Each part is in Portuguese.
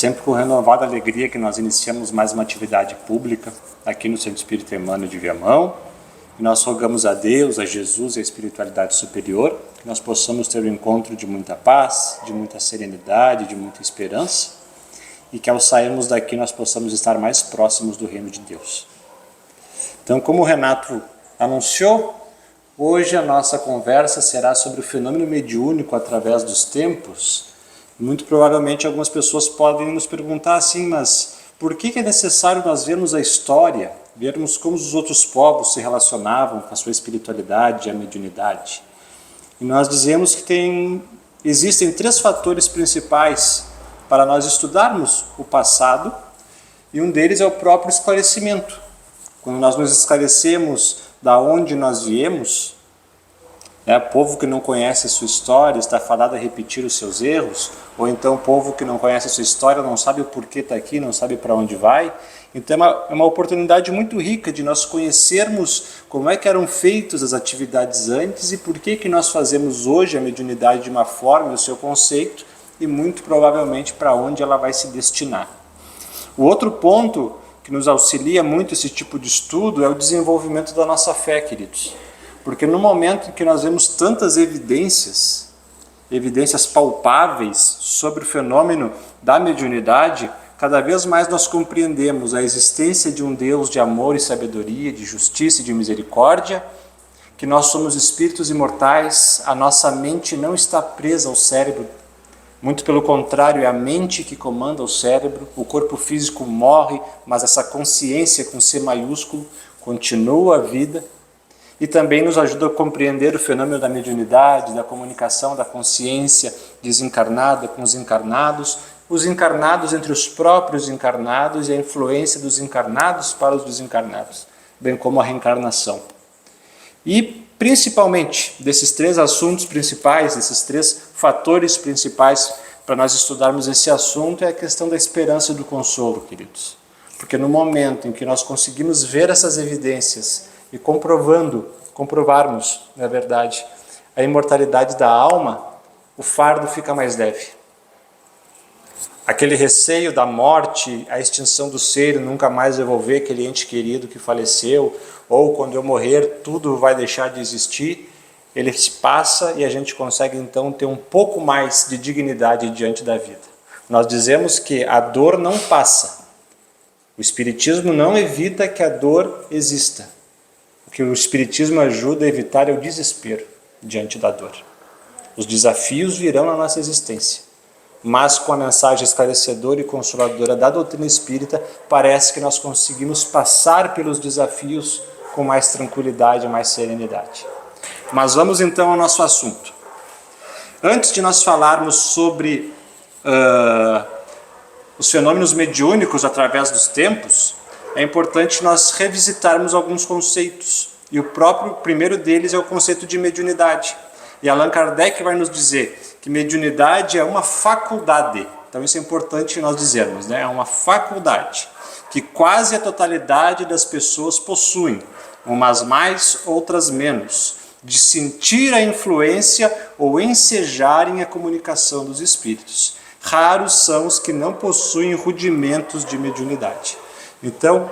Sempre com renovada alegria que nós iniciamos mais uma atividade pública aqui no Centro Espírita Emmanuel de Viamão. E nós rogamos a Deus, a Jesus e a espiritualidade superior que nós possamos ter um encontro de muita paz, de muita serenidade, de muita esperança e que ao sairmos daqui nós possamos estar mais próximos do reino de Deus. Então, como o Renato anunciou, hoje a nossa conversa será sobre o fenômeno mediúnico através dos tempos. Muito provavelmente algumas pessoas podem nos perguntar assim, mas por que é necessário nós vermos a história, vermos como os outros povos se relacionavam com a sua espiritualidade e a mediunidade? E nós dizemos que existem 3 fatores principais para nós estudarmos o passado, e um deles é o próprio esclarecimento. Quando nós nos esclarecemos da onde nós viemos, povo que não conhece a sua história está fadado a repetir os seus erros, ou então povo que não conhece a sua história não sabe o porquê está aqui, não sabe para onde vai. Então é uma oportunidade muito rica de nós conhecermos como é que eram feitas as atividades antes e por que nós fazemos hoje a mediunidade de uma forma e o seu conceito e muito provavelmente para onde ela vai se destinar. O outro ponto que nos auxilia muito esse tipo de estudo é o desenvolvimento da nossa fé, queridos. Porque no momento em que nós vemos tantas evidências palpáveis sobre o fenômeno da mediunidade, cada vez mais nós compreendemos a existência de um Deus de amor e sabedoria, de justiça e de misericórdia, que nós somos espíritos imortais, a nossa mente não está presa ao cérebro, muito pelo contrário, é a mente que comanda o cérebro, o corpo físico morre, mas essa consciência com C maiúsculo continua a vida. E também nos ajuda a compreender o fenômeno da mediunidade, da comunicação da consciência desencarnada com os encarnados entre os próprios encarnados e a influência dos encarnados para os desencarnados, bem como a reencarnação. E principalmente desses 3 assuntos principais, desses 3 fatores principais para nós estudarmos esse assunto é a questão da esperança e do consolo, queridos. Porque no momento em que nós conseguimos ver essas evidências e comprovarmos, na verdade, a imortalidade da alma, o fardo fica mais leve. Aquele receio da morte, a extinção do ser, nunca mais eu vou ver aquele ente querido que faleceu, ou quando eu morrer tudo vai deixar de existir, ele se passa e a gente consegue então ter um pouco mais de dignidade diante da vida. Nós dizemos que a dor não passa. O Espiritismo não evita que a dor exista. O que o Espiritismo ajuda a evitar é o desespero diante da dor. Os desafios virão na nossa existência, mas com a mensagem esclarecedora e consoladora da doutrina espírita, parece que nós conseguimos passar pelos desafios com mais tranquilidade e mais serenidade. Mas vamos então ao nosso assunto. Antes de nós falarmos sobre os fenômenos mediúnicos através dos tempos, é importante nós revisitarmos alguns conceitos. E o primeiro deles é o conceito de mediunidade. E Allan Kardec vai nos dizer que mediunidade é uma faculdade. Então isso é importante nós dizermos, né? É uma faculdade que quase a totalidade das pessoas possuem, umas mais, outras menos, de sentir a influência ou ensejarem a comunicação dos espíritos. Raros são os que não possuem rudimentos de mediunidade. Então,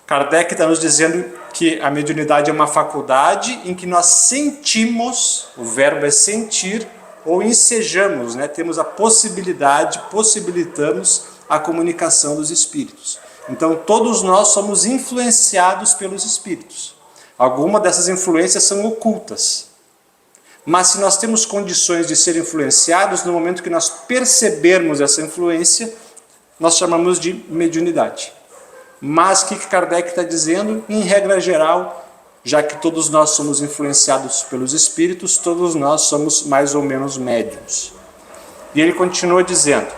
Kardec está nos dizendo que a mediunidade é uma faculdade em que nós sentimos, o verbo é sentir, ou ensejamos, né? Temos a possibilidade, possibilitamos a comunicação dos espíritos. Então, todos nós somos influenciados pelos espíritos. Algumas dessas influências são ocultas. Mas se nós temos condições de ser influenciados, no momento que nós percebermos essa influência, nós chamamos de mediunidade. Mas o que Kardec está dizendo? Em regra geral, já que todos nós somos influenciados pelos espíritos, todos nós somos mais ou menos médiuns. E ele continua dizendo,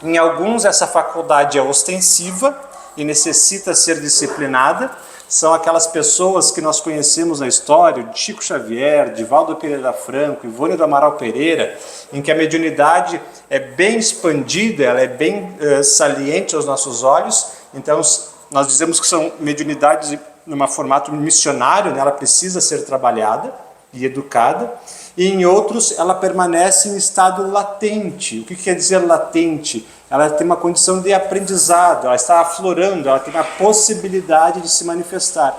em alguns essa faculdade é ostensiva e necessita ser disciplinada, são aquelas pessoas que nós conhecemos na história, de Chico Xavier, de Valdo Pereira Franco, Ivone do Amaral Pereira, em que a mediunidade é bem expandida, ela é bem saliente aos nossos olhos. Então, nós dizemos que são mediunidades num formato missionário, né? Ela precisa ser trabalhada e educada. e em outros ela permanece em estado latente. O que quer dizer latente? Ela tem uma condição de aprendizado, ela está aflorando, ela tem a possibilidade de se manifestar.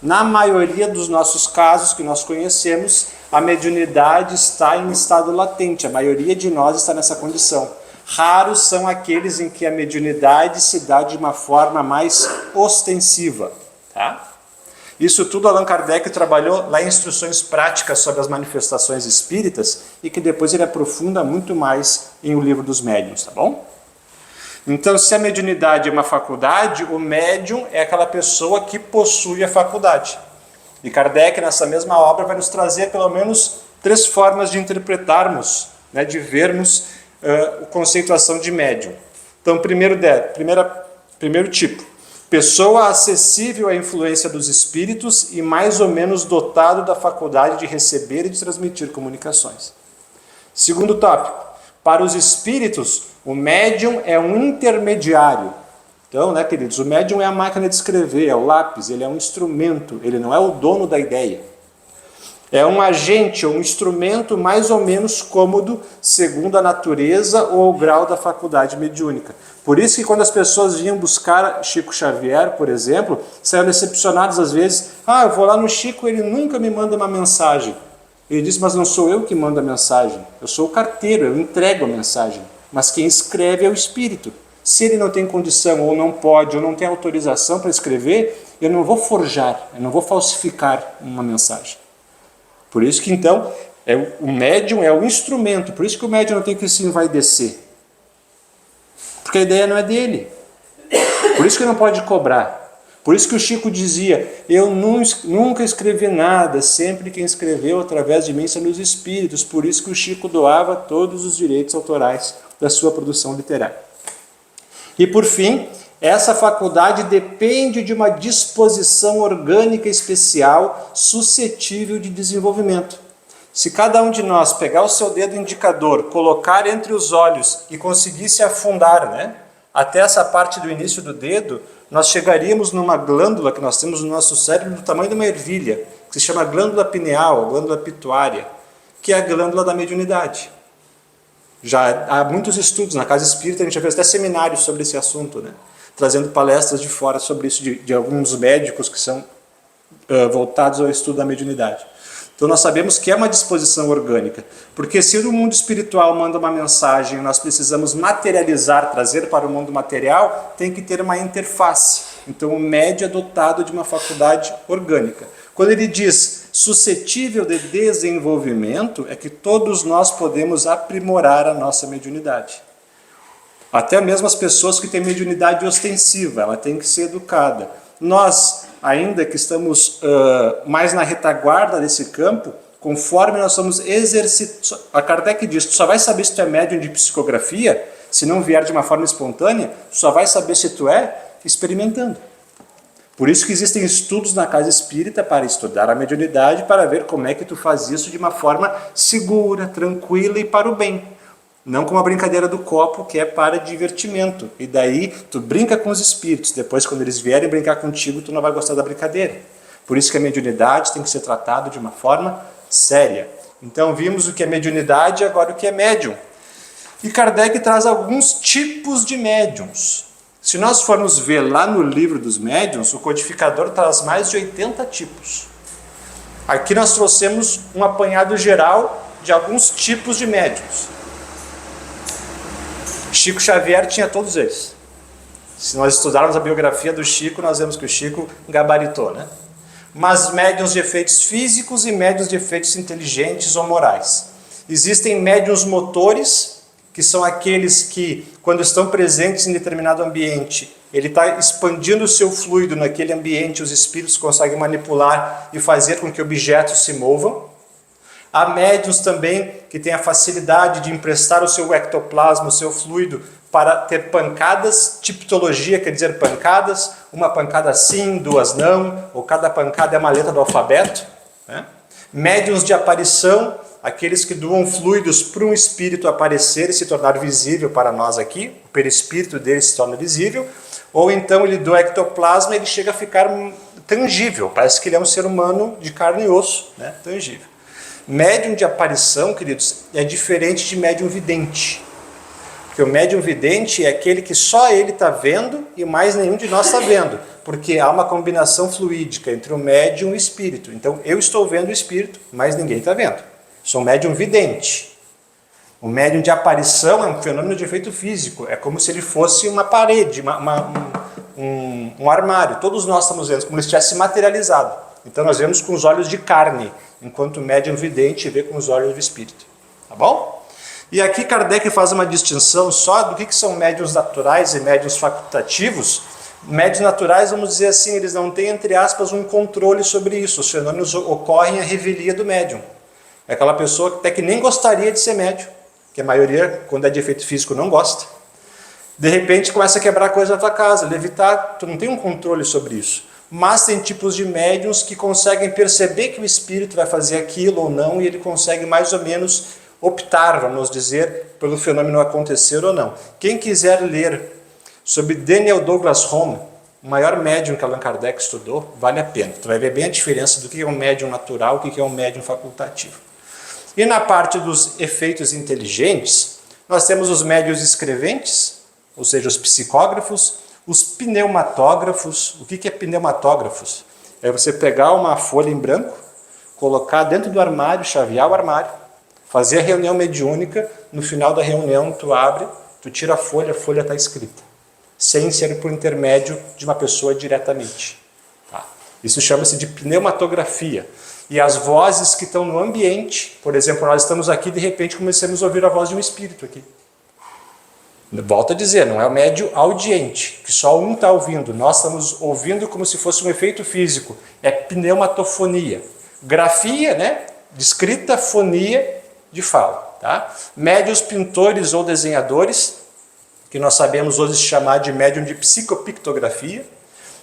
Na maioria dos nossos casos que nós conhecemos, a mediunidade está em estado latente, a maioria de nós está nessa condição. Raros são aqueles em que a mediunidade se dá de uma forma mais ostensiva. Tá? Isso tudo Allan Kardec trabalhou lá em Instruções Práticas sobre as Manifestações Espíritas e que depois ele aprofunda muito mais em O Livro dos Médiuns, tá bom? Então, se a mediunidade é uma faculdade, o médium é aquela pessoa que possui a faculdade. E Kardec, nessa mesma obra, vai nos trazer pelo menos 3 formas de interpretarmos, né, de vermos a conceituação de médium. Então, primeiro tipo, pessoa acessível à influência dos espíritos e mais ou menos dotado da faculdade de receber e de transmitir comunicações. Segundo tópico, para os espíritos, o médium é um intermediário. Então, né, queridos, o médium é a máquina de escrever, é o lápis, ele é um instrumento, ele não é o dono da ideia. É um agente, um instrumento mais ou menos cômodo, segundo a natureza ou o grau da faculdade mediúnica. Por isso que quando as pessoas vinham buscar Chico Xavier, por exemplo, saíam decepcionadas às vezes. Eu vou lá no Chico, ele nunca me manda uma mensagem. Ele diz, mas não sou eu que mando a mensagem, eu sou o carteiro, eu entrego a mensagem. Mas quem escreve é o espírito. Se ele não tem condição, ou não pode, ou não tem autorização para escrever, eu não vou forjar, eu não vou falsificar uma mensagem. Por isso que então, o médium é o instrumento, por isso que o médium não tem que se envaidecer. Porque a ideia não é dele. Por isso que não pode cobrar. Por isso que o Chico dizia, eu nunca escrevi nada, sempre quem escreveu através de mim são os espíritos. Por isso que o Chico doava todos os direitos autorais da sua produção literária. E por fim, essa faculdade depende de uma disposição orgânica especial suscetível de desenvolvimento. Se cada um de nós pegar o seu dedo indicador, colocar entre os olhos e conseguisse afundar, né, até essa parte do início do dedo, nós chegaríamos numa glândula que nós temos no nosso cérebro do tamanho de uma ervilha, que se chama glândula pineal, a glândula pituária, que é a glândula da mediunidade. Já há muitos estudos, na Casa Espírita a gente já fez até seminários sobre esse assunto, né? Trazendo palestras de fora sobre isso, de alguns médicos que são voltados ao estudo da mediunidade. Então nós sabemos que é uma disposição orgânica, porque se o mundo espiritual manda uma mensagem, nós precisamos materializar, trazer para o mundo material, tem que ter uma interface. Então o médium é dotado de uma faculdade orgânica. Quando ele diz suscetível de desenvolvimento, é que todos nós podemos aprimorar a nossa mediunidade. Até mesmo as pessoas que têm mediunidade ostensiva, ela tem que ser educada. Nós, ainda que estamos mais na retaguarda desse campo, conforme nós somos exercitados. A Kardec diz, tu só vai saber se tu é médium de psicografia, se não vier de uma forma espontânea, tu só vai saber se tu é experimentando. Por isso que existem estudos na Casa Espírita para estudar a mediunidade, para ver como é que tu faz isso de uma forma segura, tranquila e para o bem. Não como a brincadeira do copo, que é para divertimento. E daí tu brinca com os espíritos, depois quando eles vierem brincar contigo, tu não vai gostar da brincadeira. Por isso que a mediunidade tem que ser tratada de uma forma séria. Então vimos o que é mediunidade e agora o que é médium. E Kardec traz alguns tipos de médiums. Se nós formos ver lá no Livro dos Médiuns, o codificador traz mais de 80 tipos. Aqui nós trouxemos um apanhado geral de alguns tipos de médiums. Chico Xavier tinha todos eles. Se nós estudarmos a biografia do Chico, nós vemos que o Chico gabaritou, né? Mas médiuns de efeitos físicos e médiuns de efeitos inteligentes ou morais. Existem médiuns motores, que são aqueles que, quando estão presentes em determinado ambiente, ele está expandindo o seu fluido naquele ambiente, os espíritos conseguem manipular e fazer com que objetos se movam. Há médiuns também que têm a facilidade de emprestar o seu ectoplasma, o seu fluido, para ter pancadas, tipologia quer dizer pancadas, uma pancada sim, duas não, ou cada pancada é uma letra do alfabeto. Né? Médiuns de aparição, aqueles que doam fluidos para um espírito aparecer e se tornar visível para nós aqui, o perispírito dele se torna visível, ou então ele doa ectoplasma e ele chega a ficar tangível, parece que ele é um ser humano de carne e osso, né? Tangível. Médium de aparição, queridos, é diferente de médium vidente. Porque o médium vidente é aquele que só ele está vendo e mais nenhum de nós está vendo. Porque há uma combinação fluídica entre o médium e o espírito. Então, eu estou vendo o espírito, mas ninguém está vendo. Sou um médium vidente. O médium de aparição é um fenômeno de efeito físico. É como se ele fosse uma parede, um armário. Todos nós estamos vendo, como ele estivesse materializado. Então, nós vemos com os olhos de carne, enquanto o médium vidente vê com os olhos do espírito. Tá bom? E aqui Kardec faz uma distinção só do que são médiuns naturais e médiuns facultativos. Médiuns naturais, vamos dizer assim, eles não têm, entre aspas, um controle sobre isso. Os fenômenos ocorrem à revelia do médium. É aquela pessoa até que nem gostaria de ser médium, que a maioria, quando é de efeito físico, não gosta. De repente, começa a quebrar coisa na tua casa, levitar, tu não tem um controle sobre isso. Mas tem tipos de médiuns que conseguem perceber que o espírito vai fazer aquilo ou não, e ele consegue mais ou menos optar, vamos dizer, pelo fenômeno acontecer ou não. Quem quiser ler sobre Daniel Douglas Home, o maior médium que Allan Kardec estudou, vale a pena. Tu vai ver bem a diferença do que é um médium natural e o que é um médium facultativo. E na parte dos efeitos inteligentes, nós temos os médiuns escreventes, ou seja, os psicógrafos, os pneumatógrafos. O que é pneumatógrafos? É você pegar uma folha em branco, colocar dentro do armário, chavear o armário, fazer a reunião mediúnica, no final da reunião tu abre, tu tira a folha está escrita, sem ser por intermédio de uma pessoa diretamente. Tá? Isso chama-se de pneumatografia. E as vozes que estão no ambiente, por exemplo, nós estamos aqui, de repente começamos a ouvir a voz de um espírito aqui. Volto a dizer, não é o médium audiente, que só um está ouvindo, nós estamos ouvindo como se fosse um efeito físico, é pneumatofonia. Grafia, né? De escrita, fonia, de fala. Tá? Médiuns pintores ou desenhadores, que nós sabemos hoje chamar de médium de psicopictografia,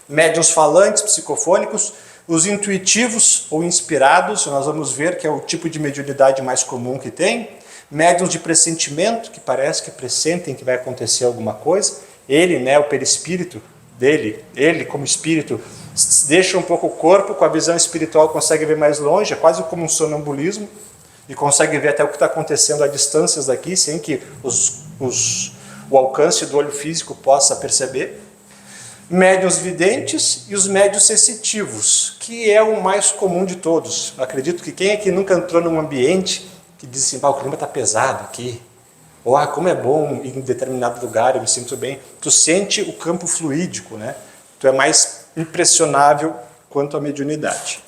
médiuns falantes, psicofônicos, os intuitivos ou inspirados, nós vamos ver que é o tipo de mediunidade mais comum que tem, médiuns de pressentimento, que parece que pressentem que vai acontecer alguma coisa, ele, né, o perispírito dele, ele como espírito, deixa um pouco o corpo, com a visão espiritual consegue ver mais longe, é quase como um sonambulismo, e consegue ver até o que está acontecendo a distâncias daqui, sem que o alcance do olho físico possa perceber. Médiuns videntes e os médiuns sensitivos, que é o mais comum de todos. Acredito que quem aqui nunca entrou num ambiente que diz assim, o clima está pesado aqui, ou como é bom ir em determinado lugar, eu me sinto bem. Tu sente o campo fluídico, né? Tu é mais impressionável quanto à mediunidade.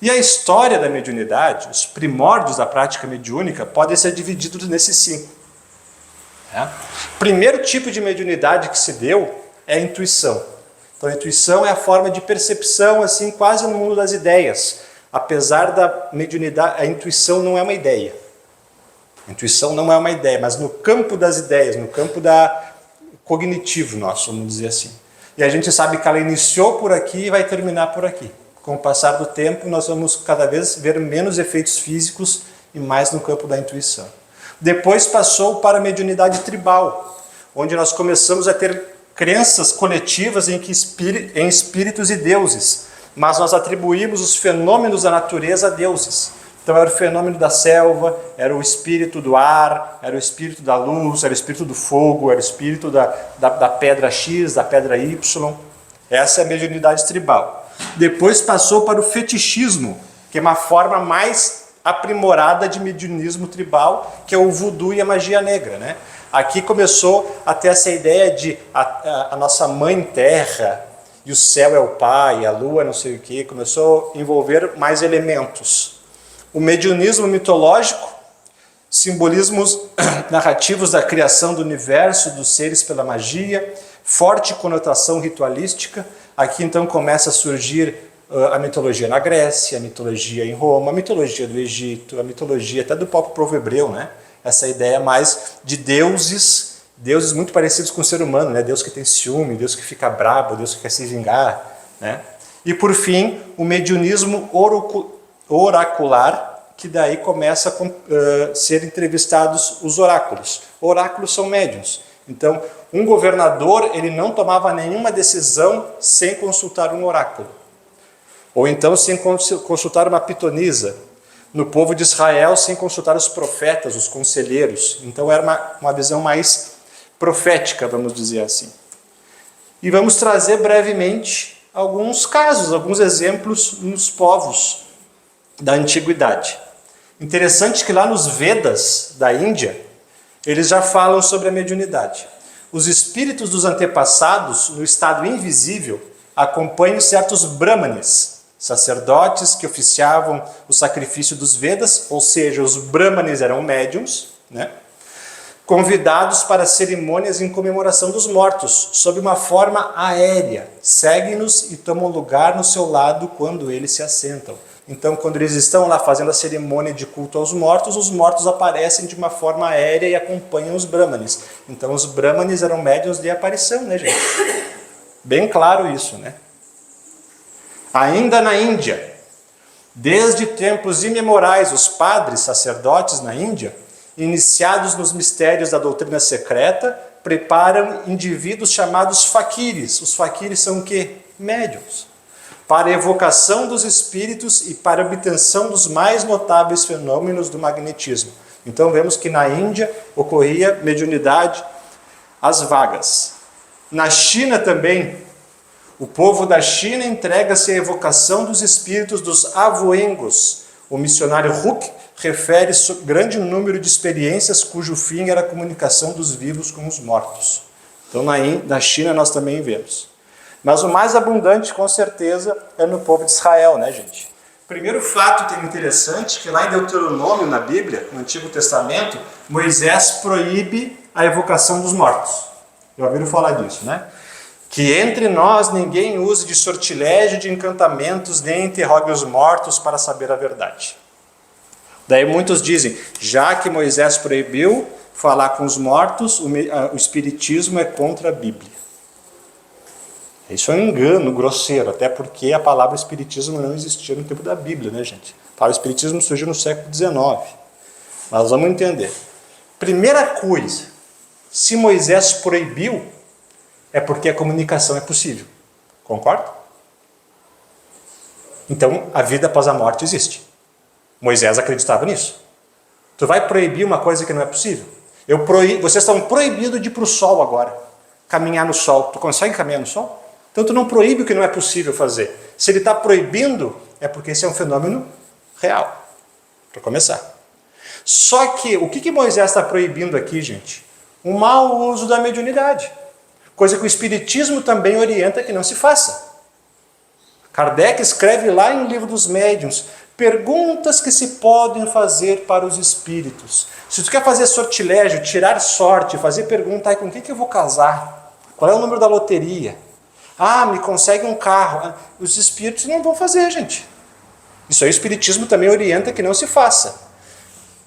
E a história da mediunidade, os primórdios da prática mediúnica, podem ser divididos nesses 5. O primeiro tipo de mediunidade que se deu é a intuição. Então a intuição é a forma de percepção, assim, quase no mundo das ideias. Apesar da mediunidade, a intuição não é uma ideia. A intuição não é uma ideia, mas no campo das ideias, no campo cognitivo nosso, vamos dizer assim. E a gente sabe que ela iniciou por aqui e vai terminar por aqui. Com o passar do tempo, nós vamos cada vez ver menos efeitos físicos e mais no campo da intuição. Depois passou para a mediunidade tribal, onde nós começamos a ter crenças coletivas em espíritos e deuses, mas nós atribuímos os fenômenos da natureza a deuses. Então era o fenômeno da selva, era o espírito do ar, era o espírito da luz, era o espírito do fogo, era o espírito da pedra X, da pedra Y. Essa é a mediunidade tribal. Depois passou para o fetichismo, que é uma forma mais aprimorada de mediunismo tribal, que é o voodoo e a magia negra, né? Aqui começou a ter essa ideia de a nossa mãe terra, e o céu é o pai, a lua não sei o que, começou a envolver mais elementos. O mediunismo mitológico, simbolismos narrativos da criação do universo, dos seres pela magia, forte conotação ritualística. Aqui então começa a surgir a mitologia na Grécia, a mitologia em Roma, a mitologia do Egito, a mitologia até do próprio povo hebreu, né? Essa ideia mais de deuses muito parecidos com o ser humano, né? Deus que tem ciúme, Deus que fica brabo, Deus que quer se vingar, né? E por fim, o mediunismo oracular, que daí começa a ser entrevistados os oráculos. Oráculos são médiuns. Então, um governador, ele não tomava nenhuma decisão sem consultar um oráculo. Ou então sem consultar uma pitonisa. no povo de Israel sem consultar os profetas, os conselheiros. Então era uma visão mais profética, vamos dizer assim. E vamos trazer brevemente alguns casos, alguns exemplos nos povos da antiguidade. Interessante que lá nos Vedas da Índia, eles já falam sobre a mediunidade. Os espíritos dos antepassados, no estado invisível, acompanham certos brahmanes, sacerdotes que oficiavam o sacrifício dos Vedas, ou seja, os brahmanes eram médiums, né? Convidados para cerimônias em comemoração dos mortos, sob uma forma aérea. Seguem-nos e tomam lugar no seu lado quando eles se assentam. Então, quando eles estão lá fazendo a cerimônia de culto aos mortos, os mortos aparecem de uma forma aérea e acompanham os brahmanes. Então, os brahmanes eram médiuns de aparição, né, gente? Bem claro isso, né? Ainda na Índia, desde tempos imemorais, os padres, sacerdotes na Índia, iniciados nos mistérios da doutrina secreta, preparam indivíduos chamados faquires. Os faquires são o quê? Médiuns. Para a evocação dos espíritos e para a obtenção dos mais notáveis fenômenos do magnetismo. Então vemos que na Índia ocorria mediunidade às vagas. Na China também, o povo da China entrega-se à evocação dos espíritos dos avoengos. O missionário Huk refere grande número de experiências cujo fim era a comunicação dos vivos com os mortos. Então na China nós também vemos. Mas o mais abundante, com certeza, é no povo de Israel, né, gente? Primeiro fato que é interessante, que lá em Deuteronômio, na Bíblia, no Antigo Testamento, Moisés proíbe a evocação dos mortos. Já ouviram falar disso, né? Que entre nós ninguém use de sortilégio, de encantamentos, nem interrogue os mortos para saber a verdade. Daí muitos dizem, já que Moisés proibiu falar com os mortos, o espiritismo é contra a Bíblia. Isso é um engano grosseiro, até porque a palavra espiritismo não existia no tempo da Bíblia, né, gente? A palavra espiritismo surgiu no século XIX. Mas vamos entender. Primeira coisa, se Moisés proibiu, é porque a comunicação é possível. Concorda? Então, a vida após a morte existe. Moisés acreditava nisso. Tu vai proibir uma coisa que não é possível? Vocês estão proibidos de ir para o sol agora. Caminhar no sol. Tu consegue caminhar no sol? Então tu não proíbe o que não é possível fazer. Se ele está proibindo, é porque esse é um fenômeno real. Para começar. Só que, o que Moisés está proibindo aqui, gente? O mau uso da mediunidade. Coisa que o Espiritismo também orienta que não se faça. Kardec escreve lá em O Livro dos Médiuns, perguntas que se podem fazer para os espíritos. Se tu quer fazer sortilégio, tirar sorte, fazer pergunta, com quem que eu vou casar? Qual é o número da loteria? Ah, me consegue um carro. Os espíritos não vão fazer, gente. Isso aí o Espiritismo também orienta que não se faça.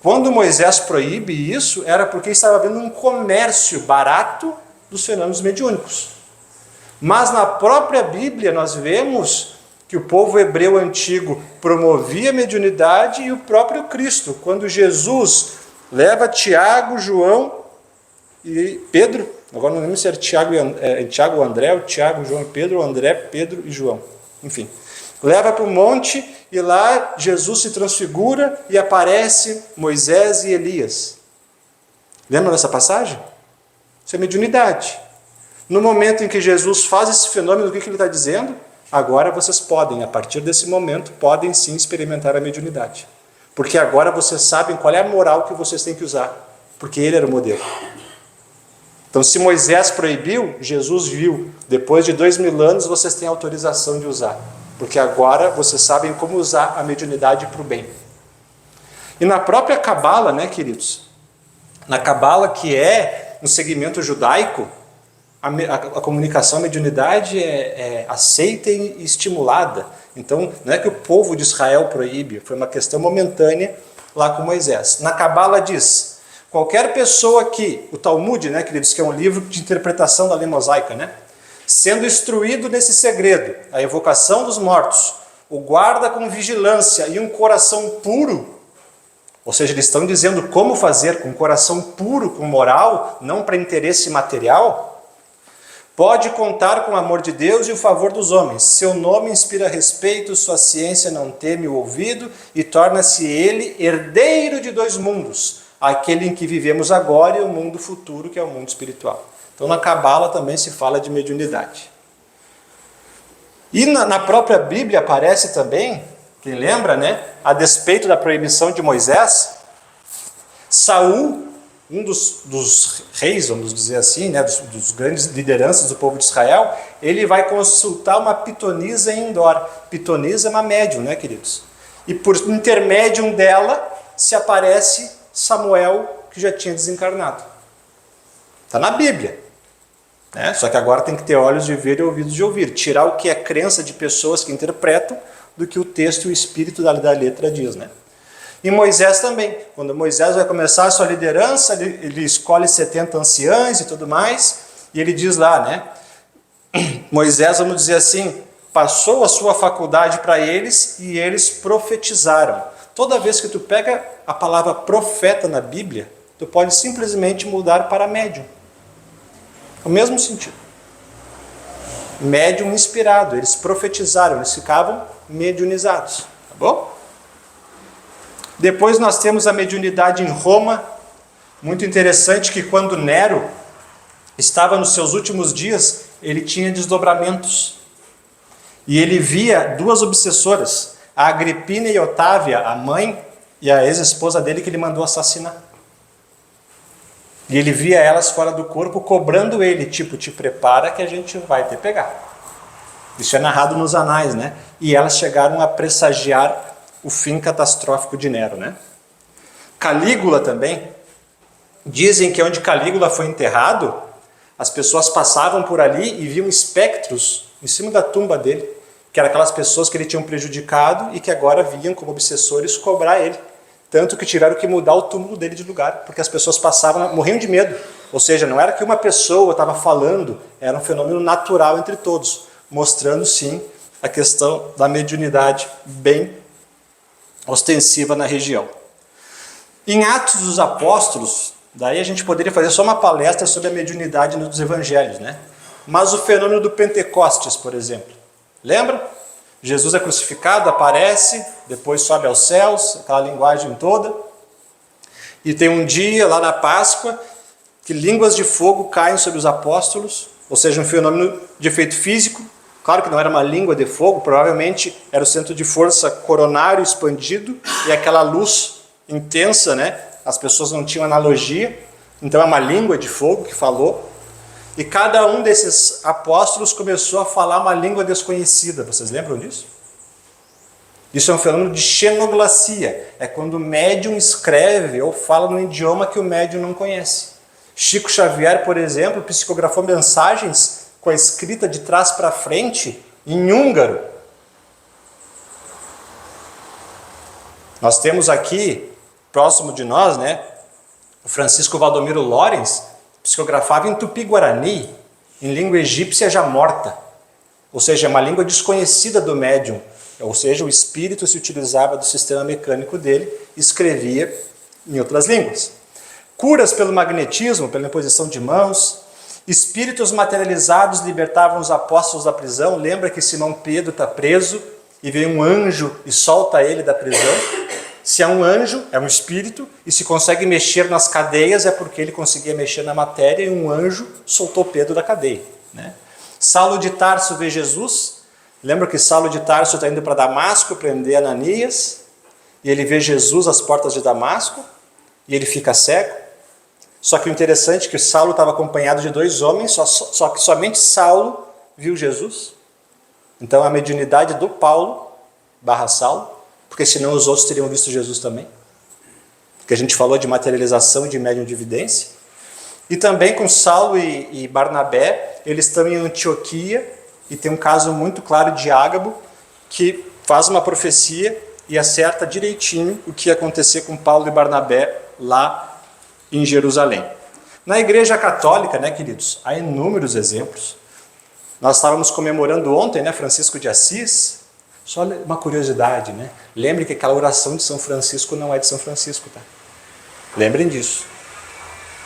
Quando Moisés proíbe isso, era porque estava havendo um comércio barato dos fenômenos mediúnicos. Mas na própria Bíblia nós vemos que o povo hebreu antigo promovia a mediunidade e o próprio Cristo, quando Jesus leva Tiago, João e Pedro, agora não lembro se era Tiago ou André, ou Tiago, João e Pedro, ou André, Pedro e João, enfim. Leva para o monte e lá Jesus se transfigura e aparece Moisés e Elias. Lembra dessa passagem? Isso é mediunidade. No momento em que Jesus faz esse fenômeno, o que ele está dizendo? Agora vocês podem, a partir desse momento, podem sim experimentar a mediunidade. Porque agora vocês sabem qual é a moral que vocês têm que usar. Porque ele era o modelo. Então, se Moisés proibiu, Jesus viu. Depois de 2000 anos, vocês têm autorização de usar. Porque agora vocês sabem como usar a mediunidade para o bem. E na própria Cabala, né, queridos? Na Cabala, que é um segmento judaico, a comunicação, a mediunidade é aceita e estimulada. Então, não é que o povo de Israel proíbe, foi uma questão momentânea lá com Moisés. Na Cabala diz, qualquer pessoa que, o Talmud, né, queridos, que é um livro de interpretação da lei mosaica, né, sendo instruído nesse segredo, a evocação dos mortos, o guarda com vigilância e um coração puro, ou seja, eles estão dizendo como fazer com um coração puro, com moral, não para interesse material, Pode contar com o amor de Deus e o favor dos homens. Seu nome inspira respeito, sua ciência não teme o ouvido e torna-se ele herdeiro de 2 mundos, aquele em que vivemos agora e o mundo futuro, que é o mundo espiritual. Então na Cabala também se fala de mediunidade. E na própria Bíblia aparece também, quem lembra, né? A despeito da proibição de Moisés, Saul, um dos reis, vamos dizer assim, né, dos grandes lideranças do povo de Israel, ele vai consultar uma pitonisa em Endor. Pitonisa é uma médium, né, queridos? E por intermédio dela se aparece Samuel, que já tinha desencarnado. Está na Bíblia. Né? Só que agora tem que ter olhos de ver e ouvidos de ouvir. Tirar o que é crença de pessoas que interpretam do que o texto e o espírito da letra diz, né? E Moisés também. Quando Moisés vai começar a sua liderança, ele escolhe 70 anciãos e tudo mais, e ele diz lá, né? Moisés, vamos dizer assim, passou a sua faculdade para eles e eles profetizaram. Toda vez que tu pega a palavra profeta na Bíblia, tu pode simplesmente mudar para médium. O mesmo sentido. Médium inspirado, eles profetizaram, eles ficavam mediunizados, tá bom? Depois nós temos a mediunidade em Roma, muito interessante que quando Nero estava nos seus últimos dias, ele tinha desdobramentos. E ele via 2 obsessoras, a Agripina e Otávia, a mãe e a ex-esposa dele que ele mandou assassinar. E ele via elas fora do corpo, cobrando ele, tipo, te prepara que a gente vai te pegar. Isso é narrado nos anais, né? E elas chegaram a pressagiar o fim catastrófico de Nero, né? Calígula também. Dizem que onde Calígula foi enterrado, as pessoas passavam por ali e viam espectros em cima da tumba dele, que eram aquelas pessoas que ele tinha prejudicado e que agora vinham como obsessores cobrar ele. Tanto que tiveram que mudar o túmulo dele de lugar, porque as pessoas passavam, morriam de medo. Ou seja, não era que uma pessoa estava falando, era um fenômeno natural entre todos, mostrando sim a questão da mediunidade bem ostensiva na região. Em Atos dos Apóstolos, daí a gente poderia fazer só uma palestra sobre a mediunidade nos evangelhos, né? Mas o fenômeno do Pentecostes, por exemplo. Lembra? Jesus é crucificado, aparece, depois sobe aos céus, aquela linguagem toda. E tem um dia lá na Páscoa que línguas de fogo caem sobre os apóstolos, ou seja, um fenômeno de efeito físico. Claro que não era uma língua de fogo, provavelmente era o centro de força coronário expandido e aquela luz intensa, né? As pessoas não tinham analogia, então é uma língua de fogo que falou. E cada um desses apóstolos começou a falar uma língua desconhecida. Vocês lembram disso? Isso é um fenômeno de xenoglacia. É quando o médium escreve ou fala num idioma que o médium não conhece. Chico Xavier, por exemplo, psicografou mensagens com a escrita de trás para frente em húngaro. Nós temos aqui, próximo de nós, né, o Francisco Valdomiro Lorenz, psicografava em tupi-guarani, em língua egípcia já morta. Ou seja, é uma língua desconhecida do médium. Ou seja, o espírito se utilizava do sistema mecânico dele e escrevia em outras línguas. Curas pelo magnetismo, pela imposição de mãos. Espíritos materializados libertavam os apóstolos da prisão. Lembra que Simão Pedro está preso e vem um anjo e solta ele da prisão? Se é um anjo, é um espírito, e se consegue mexer nas cadeias é porque ele conseguia mexer na matéria e um anjo soltou Pedro da cadeia, né? Saulo de Tarso vê Jesus. Lembra que Saulo de Tarso está indo para Damasco prender Ananias e ele vê Jesus às portas de Damasco e ele fica cego. Só que o interessante é que Saulo estava acompanhado de 2 homens, só que somente Saulo viu Jesus. Então a mediunidade do Paulo / Saulo, porque senão os outros teriam visto Jesus também. Porque a gente falou de materialização e de médium de evidência. E também com Saulo e Barnabé, eles estão em Antioquia e tem um caso muito claro de Ágabo que faz uma profecia e acerta direitinho o que ia acontecer com Paulo e Barnabé lá em Jerusalém. Na Igreja Católica, né, queridos, há inúmeros exemplos. Nós estávamos comemorando ontem, né, Francisco de Assis. Só uma curiosidade, né? Lembrem que aquela oração de São Francisco não é de São Francisco, tá? Lembrem disso.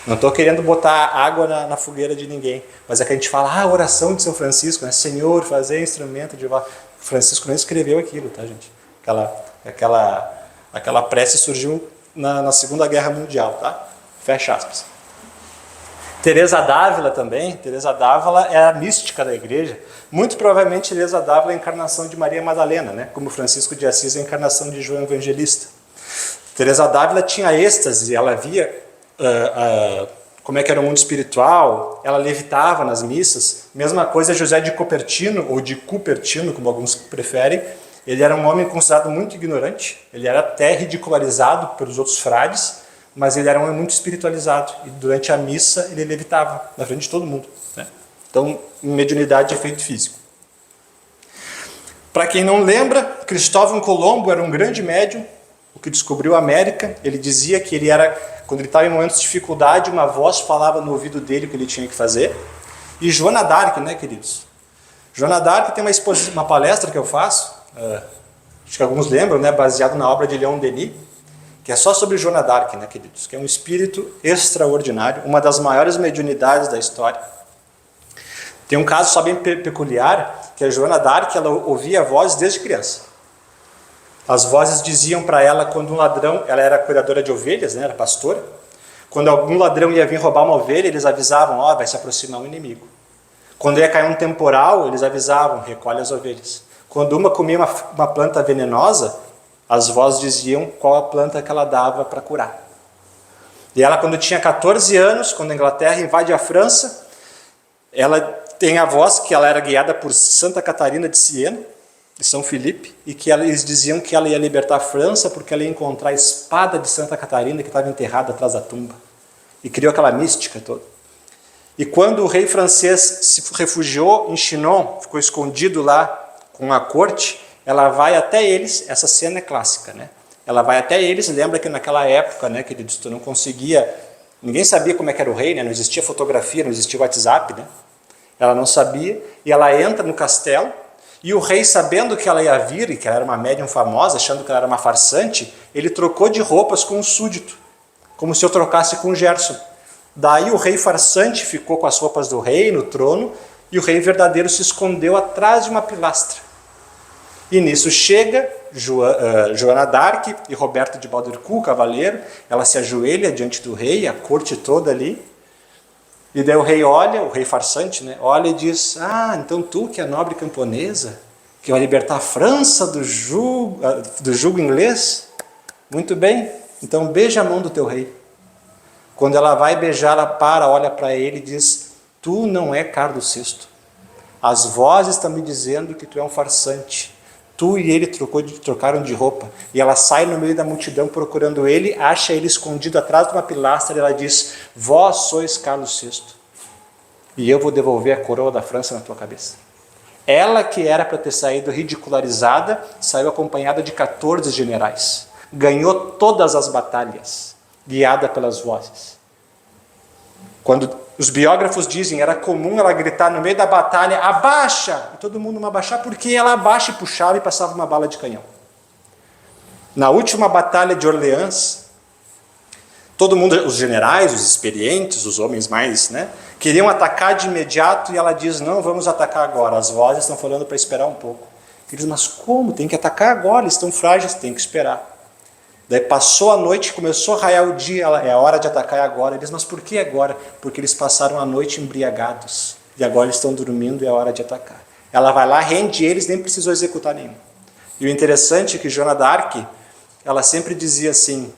Não estou querendo botar água na fogueira de ninguém, mas é que a gente fala, a oração de São Francisco, né? Senhor, fazer instrumento de voz. Francisco nem escreveu aquilo, tá, gente? Aquela prece surgiu na Segunda Guerra Mundial, tá? Fecha aspas. Teresa d'Ávila também. Teresa d'Ávila é a mística da igreja. Muito provavelmente Teresa d'Ávila é a encarnação de Maria Madalena, né? Como Francisco de Assis é a encarnação de João Evangelista. Teresa d'Ávila tinha êxtase, ela via como é que era o mundo espiritual, ela levitava nas missas. Mesma coisa José de Cupertino, ou de Cupertino, como alguns preferem. Ele era um homem considerado muito ignorante, ele era até ridicularizado pelos outros frades, mas ele era um homem muito espiritualizado, e durante a missa ele levitava na frente de todo mundo, né? Então, mediunidade de efeito físico. Para quem não lembra, Cristóvão Colombo era um grande médium, o que descobriu a América. Ele dizia que ele era, quando ele estava em momentos de dificuldade, uma voz falava no ouvido dele o que ele tinha que fazer. E Joana d'Arc, né, queridos? Joana d'Arc tem uma palestra que eu faço, acho que alguns lembram, né, baseado na obra de Leon Denis, que é só sobre Joana d'Arc, né, queridos? Que é um espírito extraordinário, uma das maiores mediunidades da história. Tem um caso só bem peculiar, que a Joana d'Arc, ela ouvia vozes desde criança. As vozes diziam para ela quando um ladrão, ela era cuidadora de ovelhas, né, era pastora, quando algum ladrão ia vir roubar uma ovelha, eles avisavam, vai se aproximar um inimigo. Quando ia cair um temporal, eles avisavam, recolhe as ovelhas. Quando uma comia uma planta venenosa, as vozes diziam qual a planta que ela dava para curar. E ela, quando tinha 14 anos, quando a Inglaterra invade a França, ela tem a voz que ela era guiada por Santa Catarina de Siena, de São Filipe, e que eles diziam que ela ia libertar a França porque ela ia encontrar a espada de Santa Catarina que estava enterrada atrás da tumba. E criou aquela mística toda. E quando o rei francês se refugiou em Chinon, ficou escondido lá com a corte, ela vai até eles, essa cena é clássica, né? Ela vai até eles, lembra que naquela época, né, que tu não conseguia, ninguém sabia como é que era o rei, né? Não existia fotografia, não existia WhatsApp, né? Ela não sabia, e ela entra no castelo, e o rei, sabendo que ela ia vir, e que ela era uma médium famosa, achando que ela era uma farsante, ele trocou de roupas com um súdito, como se eu trocasse com o Gerson. Daí o rei farsante ficou com as roupas do rei no trono, e o rei verdadeiro se escondeu atrás de uma pilastra. E nisso chega Joana d'Arc e Roberto de Baudricourt, o cavaleiro, ela se ajoelha diante do rei, a corte toda ali, e daí o rei olha, o rei farsante, né, olha e diz, então tu que é nobre camponesa, que vai libertar a França do jugo inglês, muito bem, então beija a mão do teu rei. Quando ela vai beijar, ela para, olha para ele e diz, tu não é Carlos VI, as vozes estão me dizendo que tu é um farsante, tu e ele trocaram de roupa. E ela sai no meio da multidão procurando ele, acha ele escondido atrás de uma pilastra e ela diz, vós sois Carlos VI e eu vou devolver a coroa da França na tua cabeça. Ela, que era para ter saído ridicularizada, saiu acompanhada de 14 generais. Ganhou todas as batalhas, guiada pelas vozes. Quando os biógrafos dizem, era comum ela gritar no meio da batalha, abaixa! E todo mundo não abaixar, porque ela abaixa e puxava e passava uma bala de canhão. Na última batalha de Orleans, todo mundo, os generais, os experientes, os homens mais, né, queriam atacar de imediato e ela diz, não vamos atacar agora, as vozes estão falando para esperar um pouco. Eles, mas como? Tem que atacar agora, eles estão frágeis, tem que esperar. Daí passou a noite, começou a raiar o dia, é a hora de atacar agora. Eles, mas por que agora? Porque eles passaram a noite embriagados. E agora eles estão dormindo e é a hora de atacar. Ela vai lá, rende eles, nem precisou executar nenhum. E o interessante é que Joana d'Arc, ela sempre dizia assim,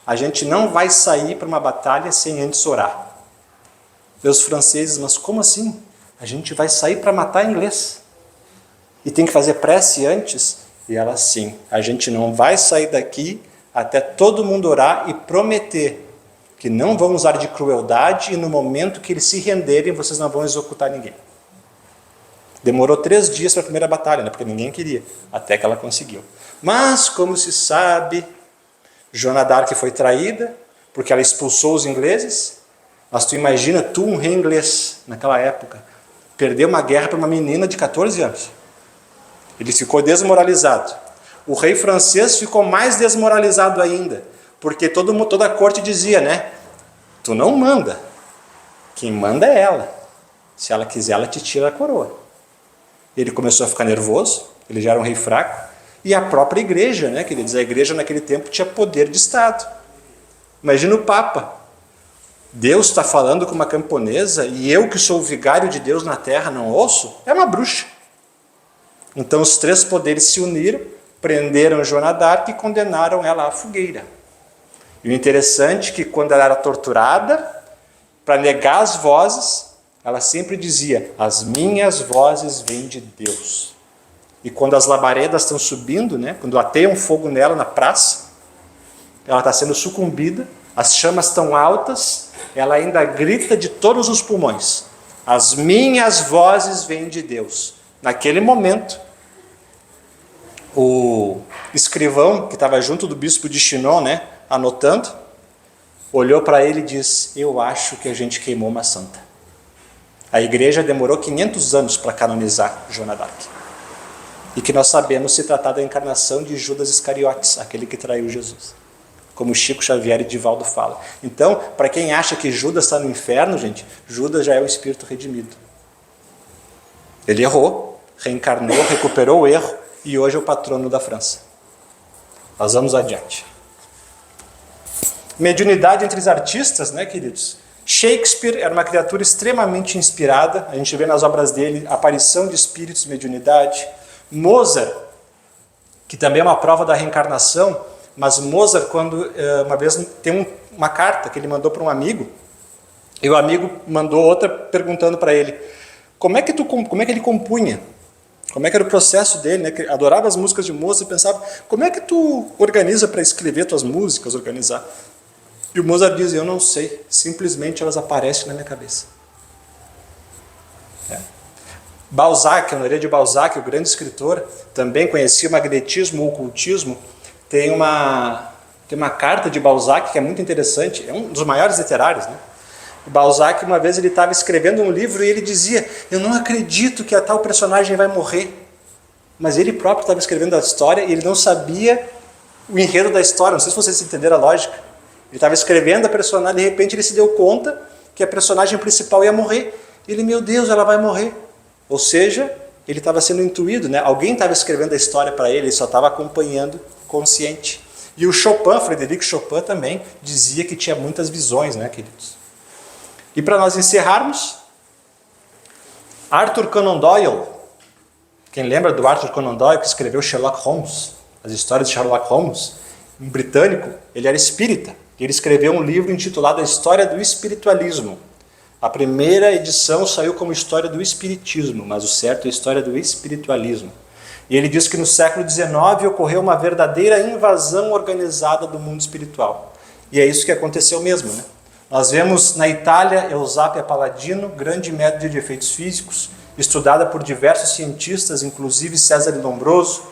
a gente não vai sair para uma batalha sem antes orar. E os franceses, mas como assim? A gente vai sair para matar inglês. E tem que fazer prece antes? E ela, sim, a gente não vai sair daqui até todo mundo orar e prometer que não vão usar de crueldade e no momento que eles se renderem, vocês não vão executar ninguém. Demorou 3 dias para a primeira batalha, né? Porque ninguém queria, até que ela conseguiu. Mas, como se sabe, Joana d'Arc foi traída, porque ela expulsou os ingleses. Mas tu imagina, tu, um rei inglês, naquela época, perder uma guerra para uma menina de 14 anos. Ele ficou desmoralizado. O rei francês ficou mais desmoralizado ainda, porque toda a corte dizia, né? Tu não manda. Quem manda é ela. Se ela quiser, ela te tira a coroa. Ele começou a ficar nervoso, ele já era um rei fraco, e a própria igreja, né, queridos? A igreja naquele tempo tinha poder de Estado. Imagina o Papa. Deus está falando com uma camponesa e eu, que sou o vigário de Deus na terra, não ouço? É uma bruxa. Então os três poderes se uniram, prenderam Joana d'Arc e condenaram ela à fogueira. E o interessante é que quando ela era torturada, para negar as vozes, ela sempre dizia: as minhas vozes vêm de Deus. E quando as labaredas estão subindo, né, quando ateiam fogo nela na praça, ela está sendo sucumbida, as chamas estão altas, ela ainda grita de todos os pulmões: as minhas vozes vêm de Deus. Naquele momento, o escrivão que estava junto do bispo de Chinon, né, anotando, olhou para ele e disse: eu acho que a gente queimou uma santa. A igreja demorou 500 anos para canonizar Joana d'Arc. E que nós sabemos se tratar da encarnação de Judas Iscariotes, aquele que traiu Jesus. Como Chico Xavier e Divaldo falam. Então, para quem acha que Judas está no inferno, gente, Judas já é um espírito redimido. Ele errou, reencarnou, recuperou o erro e hoje é o patrono da França. Nós vamos adiante. Mediunidade entre os artistas, né, queridos? Shakespeare era uma criatura extremamente inspirada. A gente vê nas obras dele a aparição de espíritos, mediunidade. Mozart, que também é uma prova da reencarnação, mas Mozart, quando uma vez tem uma carta que ele mandou para um amigo, e o amigo mandou outra perguntando para ele como é que ele compunha, como é que era o processo dele, né? Que adorava as músicas de Mozart e pensava, como é que tu organiza para escrever tuas músicas, organizar? E o Mozart diz: eu não sei, simplesmente elas aparecem na minha cabeça. Balzac, Honoré de Balzac, o grande escritor, também conhecia o magnetismo, o ocultismo. Tem uma carta de Balzac que é muito interessante, é um dos maiores literários, né? O Balzac, uma vez, ele estava escrevendo um livro e ele dizia: eu não acredito que a tal personagem vai morrer. Mas ele próprio estava escrevendo a história e ele não sabia o enredo da história. Não sei se vocês entenderam a lógica. Ele estava escrevendo a personagem, de repente ele se deu conta que a personagem principal ia morrer. Ele: meu Deus, ela vai morrer. Ou seja, ele estava sendo intuído, né? Alguém estava escrevendo a história para ele só estava acompanhando consciente. E o Chopin, Frederic Chopin, também dizia que tinha muitas visões, né, queridos? E para nós encerrarmos, Arthur Conan Doyle. Quem lembra do Arthur Conan Doyle, que escreveu Sherlock Holmes, as histórias de Sherlock Holmes, um britânico, ele era espírita. Ele escreveu um livro intitulado A História do Espiritualismo. A primeira edição saiu como História do Espiritismo, mas o certo é a História do Espiritualismo. E ele diz que no século XIX ocorreu uma verdadeira invasão organizada do mundo espiritual. E é isso que aconteceu mesmo, né? Nós vemos na Itália Eusápia Palladino, grande médium de efeitos físicos, estudada por diversos cientistas, inclusive César Lombroso.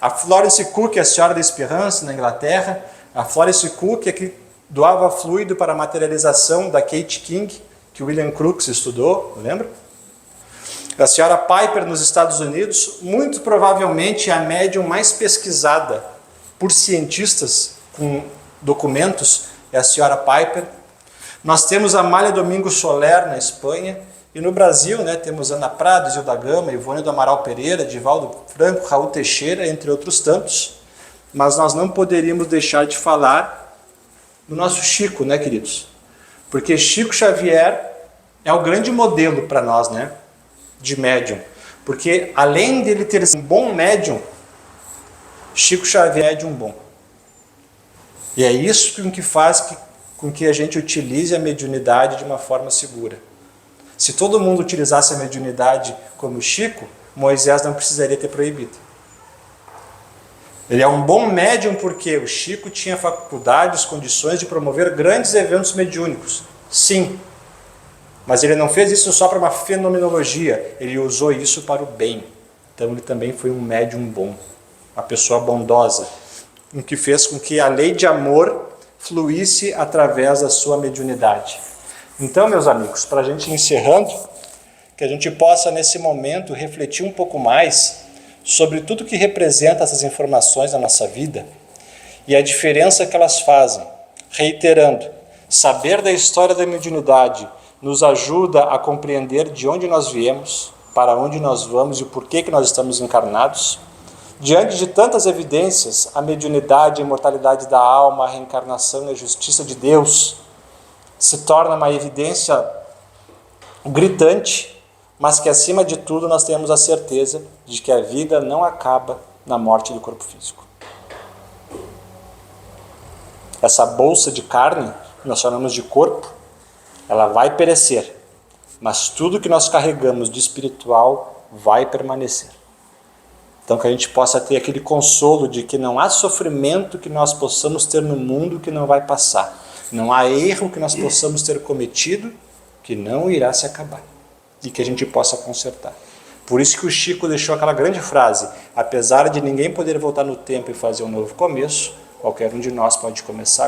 A Florence Cook, a Senhora da Esperança, na Inglaterra. A Florence Cook é que doava fluido para a materialização da Kate King, que William Crookes estudou, lembra? A senhora Piper, nos Estados Unidos, muito provavelmente é a médium mais pesquisada por cientistas com documentos, é a senhora Piper. Nós temos a Amália Domingos Soler, na Espanha, e no Brasil, né, temos Ana Prado, Zilda Gama, Ivone do Amaral Pereira, Divaldo Franco, Raul Teixeira, entre outros tantos. Mas nós não poderíamos deixar de falar do nosso Chico, né, queridos? Porque Chico Xavier é o grande modelo para nós, né, de médium. Porque além dele ter um bom médium, Chico Xavier é de um bom. E é isso que faz com que a gente utilize a mediunidade de uma forma segura. Se todo mundo utilizasse a mediunidade como Chico, Moisés não precisaria ter proibido. Ele é um bom médium porque o Chico tinha faculdades, condições de promover grandes eventos mediúnicos. Sim, mas ele não fez isso só para uma fenomenologia, ele usou isso para o bem. Então ele também foi um médium bom, uma pessoa bondosa, o que fez com que a lei de amor fluísse através da sua mediunidade. Então, meus amigos, para a gente ir encerrando, que a gente possa nesse momento refletir um pouco mais sobre tudo que representa essas informações na nossa vida e a diferença que elas fazem. Reiterando, Saber da história da mediunidade nos ajuda a compreender de onde nós viemos, para onde nós vamos e o porquê que nós estamos encarnados. Diante de tantas evidências, a mediunidade, a imortalidade da alma, a reencarnação e a justiça de Deus se torna uma evidência gritante, mas que acima de tudo nós temos a certeza de que a vida não acaba na morte do corpo físico. Essa bolsa de carne, que nós chamamos de corpo, ela vai perecer, mas tudo que nós carregamos de espiritual vai permanecer. Então que a gente possa ter aquele consolo de que não há sofrimento que nós possamos ter no mundo que não vai passar. Não há erro que nós possamos ter cometido que não irá se acabar e que a gente possa consertar. Por isso que o Chico deixou aquela grande frase: apesar de ninguém poder voltar no tempo e fazer um novo começo, qualquer um de nós pode começar